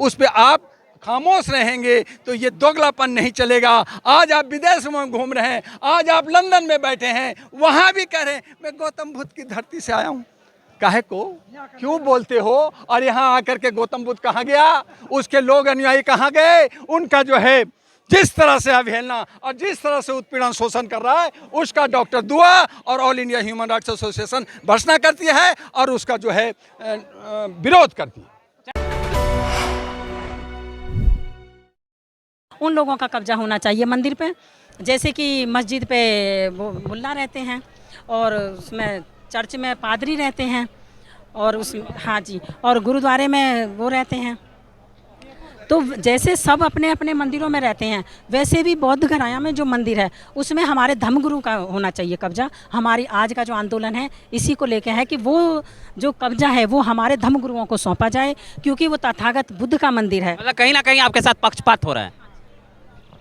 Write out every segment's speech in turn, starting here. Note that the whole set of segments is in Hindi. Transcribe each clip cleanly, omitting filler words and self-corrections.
उस पर आप खामोश रहेंगे तो ये दोगलापन नहीं चलेगा। आज आप विदेश में घूम रहे हैं, आज आप लंदन में बैठे हैं, वहाँ भी कह रहे हैं मैं गौतम बुद्ध की धरती से आया हूँ। काहे को क्यों बोलते हो? और यहाँ आकर के गौतम बुद्ध कहाँ गया, उसके लोग अनुयायी कहाँ गए? उनका जो है जिस तरह से अवहेलना और जिस तरह से उत्पीड़न शोषण कर रहा है उसका डॉक्टर दुआ और all India human rights association भर्त्सना करती है और उसका जो है विरोध करती है। उन लोगों का कब्जा होना चाहिए मंदिर पे, जैसे कि मस्जिद पे वो मुल्ला रहते हैं और उसमें चर्च में पादरी रहते हैं और उस हाँ जी, और गुरुद्वारे में वो रहते हैं। तो जैसे सब अपने अपने मंदिरों में रहते हैं वैसे भी बौद्ध गया में जो मंदिर है उसमें हमारे धर्मगुरु का होना चाहिए कब्जा। हमारी आज का जो आंदोलन है इसी को लेकर है कि वो जो कब्जा है वो हमारे धर्मगुरुओं को सौंपा जाए, क्योंकि वो तथागत बुद्ध का मंदिर है। मतलब कहीं ना कहीं आपके साथ पक्षपात हो रहा है।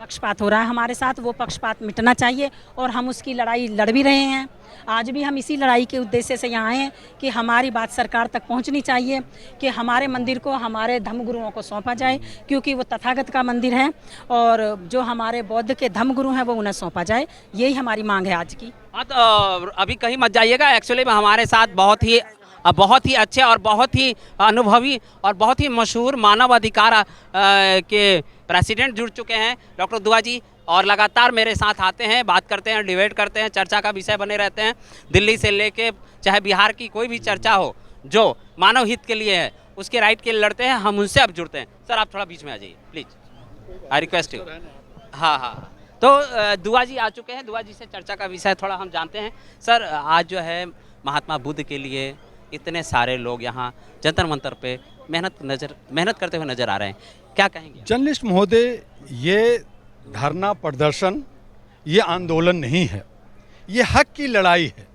पक्षपात हो रहा है हमारे साथ, वो पक्षपात मिटना चाहिए और हम उसकी लड़ाई लड़ भी रहे हैं। आज भी हम इसी लड़ाई के उद्देश्य से यहाँ आए हैं कि हमारी बात सरकार तक पहुँचनी चाहिए कि हमारे मंदिर को हमारे धर्मगुरुओं को सौंपा जाए, क्योंकि वो तथागत का मंदिर है और जो हमारे बौद्ध के धर्मगुरु हैं वो उन्हें सौंपा जाए। यही हमारी मांग है आज की। हाँ, तो अभी कहीं मत जाइएगा। एक्चुअली में हमारे साथ बहुत ही अच्छे और बहुत ही अनुभवी और बहुत ही मशहूर मानव अधिकार के प्रेसिडेंट जुड़ चुके हैं डॉक्टर दुआ जी, और लगातार मेरे साथ आते हैं, बात करते हैं, डिबेट करते हैं, चर्चा का विषय बने रहते हैं। दिल्ली से लेके चाहे बिहार की कोई भी चर्चा हो जो मानव हित के लिए है, उसके राइट के लिए लड़ते हैं, हम उनसे अब जुड़ते हैं। सर आप थोड़ा बीच में आ जाइए प्लीज़, आई रिक्वेस्ट यू। हाँ, तो दुआ जी आ चुके हैं, दुआ जी से चर्चा का विषय थोड़ा हम जानते हैं। सर आज जो है महात्मा बुद्ध के लिए इतने सारे लोग यहाँ जंतर मंतर पे मेहनत करते हुए नजर आ रहे हैं, क्या कहेंगे? जर्नलिस्ट महोदय, ये धरना प्रदर्शन ये आंदोलन नहीं है, ये हक की लड़ाई है,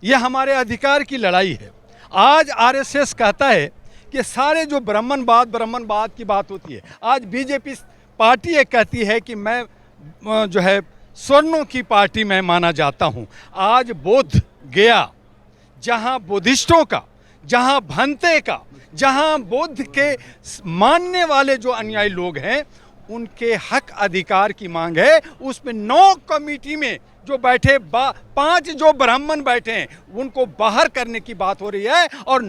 ये हमारे अधिकार की लड़ाई है। आज आरएसएस कहता है कि सारे जो ब्राह्मणवाद की बात होती है, आज बीजेपी पार्टी ये कहती है कि मैं जो है स्वर्णों की पार्टी में माना जाता हूँ। आज बोध गया जहाँ बुद्धिस्टों का, जहाँ भंते का, जहाँ बुद्ध के मानने वाले जो अनुयायी लोग हैं उनके हक अधिकार की मांग है। उसमें 9 कमेटी में जो बैठे 5 जो ब्राह्मण बैठे हैं उनको बाहर करने की बात हो रही है और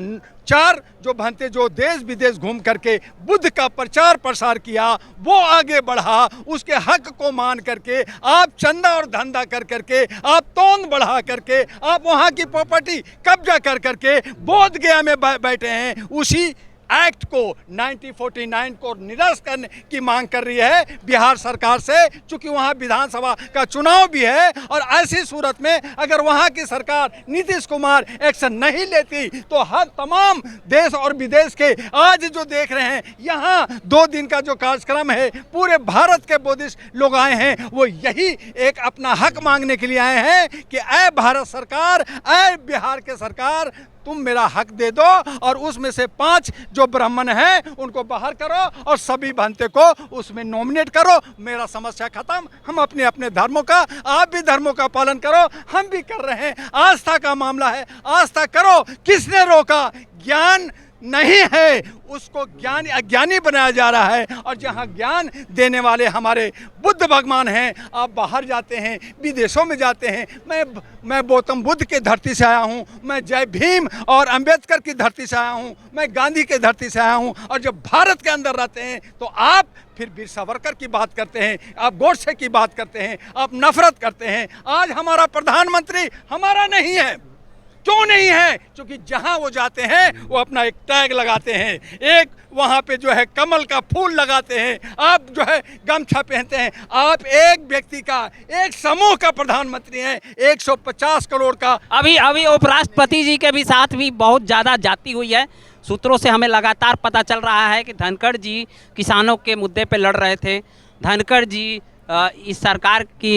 4 जो भंते जो देश विदेश घूम करके बुद्ध का प्रचार प्रसार किया वो आगे बढ़ा, उसके हक को मान करके आप चंदा और धंधा कर करके आप तोंद बढ़ा करके आप वहाँ की प्रॉपर्टी कब्जा कर करके बोध गया में बैठे हैं। उसी एक्ट को 1949 को निरस्त करने की मांग कर रही है बिहार सरकार से, चूंकि वहां विधानसभा का चुनाव भी है और ऐसी सूरत में अगर वहां की सरकार नीतीश कुमार एक्शन नहीं लेती तो हर तमाम देश और विदेश के आज जो देख रहे हैं यहाँ 2 दिन का जो कार्यक्रम है पूरे भारत के बुद्धिस्ट लोग आए हैं, वो यही एक अपना हक मांगने के लिए आए हैं कि ऐ भारत सरकार, ऐ बिहार के सरकार, तुम मेरा हक दे दो और उसमें से 5 जो ब्राह्मण हैं उनको बाहर करो और सभी भंते को उसमें नॉमिनेट करो। मेरा समस्या खत्म। हम अपने अपने धर्मों का, आप भी धर्मों का पालन करो, हम भी कर रहे हैं। आस्था का मामला है, आस्था करो। किसने रोका? ज्ञान नहीं है उसको ज्ञान अज्ञानी बनाया जा रहा है और जहाँ ज्ञान देने वाले हमारे बुद्ध भगवान हैं, आप बाहर जाते हैं, विदेशों में जाते हैं। मैं गौतम बुद्ध की धरती से आया हूँ, मैं जय भीम और अंबेडकर की धरती से आया हूँ, मैं गांधी की धरती से आया हूँ। और जब भारत के अंदर रहते हैं तो आप फिर वीर सावरकर की बात करते हैं, आप गोडसे की बात करते हैं, आप नफरत करते हैं। आज हमारा प्रधानमंत्री हमारा नहीं है। क्यों नहीं है? क्योंकि जहां वो जाते हैं वो अपना एक टैग लगाते हैं, एक वहां पे जो है कमल का फूल लगाते हैं, आप जो है गमछा पहनते हैं। आप एक व्यक्ति का, एक समूह का प्रधानमंत्री हैं, 150 करोड़ का। अभी उपराष्ट्रपति जी के भी साथ भी बहुत ज़्यादा जाती हुई है। सूत्रों से हमें लगातार पता चल रहा है कि धनखड़ जी किसानों के मुद्दे पे लड़ रहे थे, धनखड़ जी इस सरकार की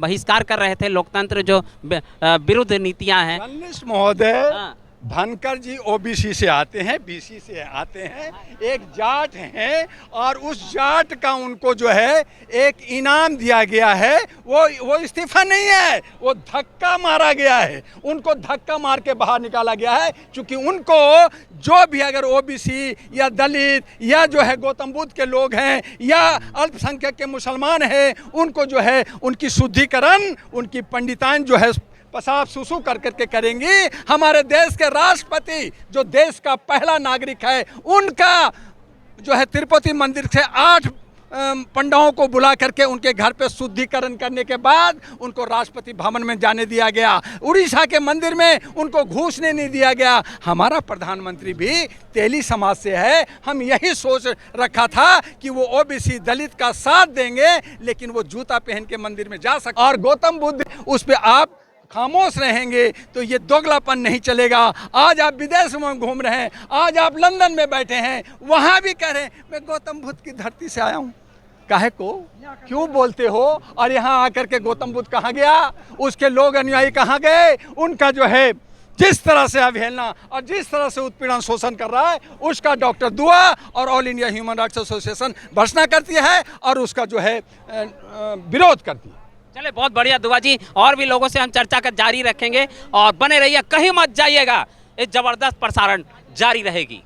बहिष्कार कर रहे थे, लोकतंत्र जो विरुद्ध नीतियां हैं। जर्नलिस्ट महोदय, धनकर जी ओबीसी से आते हैं, बीसी से आते हैं, एक जाट हैं और उस जाट का उनको जो है एक इनाम दिया गया है। वो इस्तीफा नहीं है, वो धक्का मारा गया है, उनको धक्का मार के बाहर निकाला गया है। क्योंकि उनको जो भी अगर ओबीसी या दलित या जो है गौतम बुद्ध के लोग हैं या अल्पसंख्यक के मुसलमान हैं, उनको जो है उनकी शुद्धिकरण उनकी पंडितान जो है पेशाब सुसु कर करके करेंगी। हमारे देश के राष्ट्रपति जो देश का पहला नागरिक है, उनका जो है तिरुपति मंदिर से 8 पंडितों को बुला करके उनके घर पे शुद्धिकरण करने के बाद उनको राष्ट्रपति भवन में जाने दिया गया। उड़ीसा के मंदिर में उनको घुसने नहीं दिया गया। हमारा प्रधानमंत्री भी तेली समाज से है। हम यही सोच रखा था कि वो ओबीसी दलित का साथ देंगे, लेकिन वो जूता पहन के मंदिर में जा सकते। और गौतम बुद्ध उस पर आप खामोश रहेंगे तो ये दोगलापन नहीं चलेगा। आज आप विदेश में घूम रहे हैं, आज आप लंदन में बैठे हैं, वहाँ भी कह रहे हैं मैं गौतम बुद्ध की धरती से आया हूँ। काहे को क्यों बोलते हो? और यहाँ आकर के गौतम बुद्ध कहाँ गया, उसके लोग अनुयायी कहाँ गए? उनका जो है जिस तरह से अवहेलना और जिस तरह से उत्पीड़न शोषण कर रहा है, उसका डॉक्टर दुआ और all India human rights association भर्त्सना करती है और उसका जो है विरोध करती है। चले, बहुत बढ़िया दुआ जी, और भी लोगों से हम चर्चा कर जारी रखेंगे और बने रहिए, कहीं मत जाइएगा, ये जबरदस्त प्रसारण जारी रहेगी।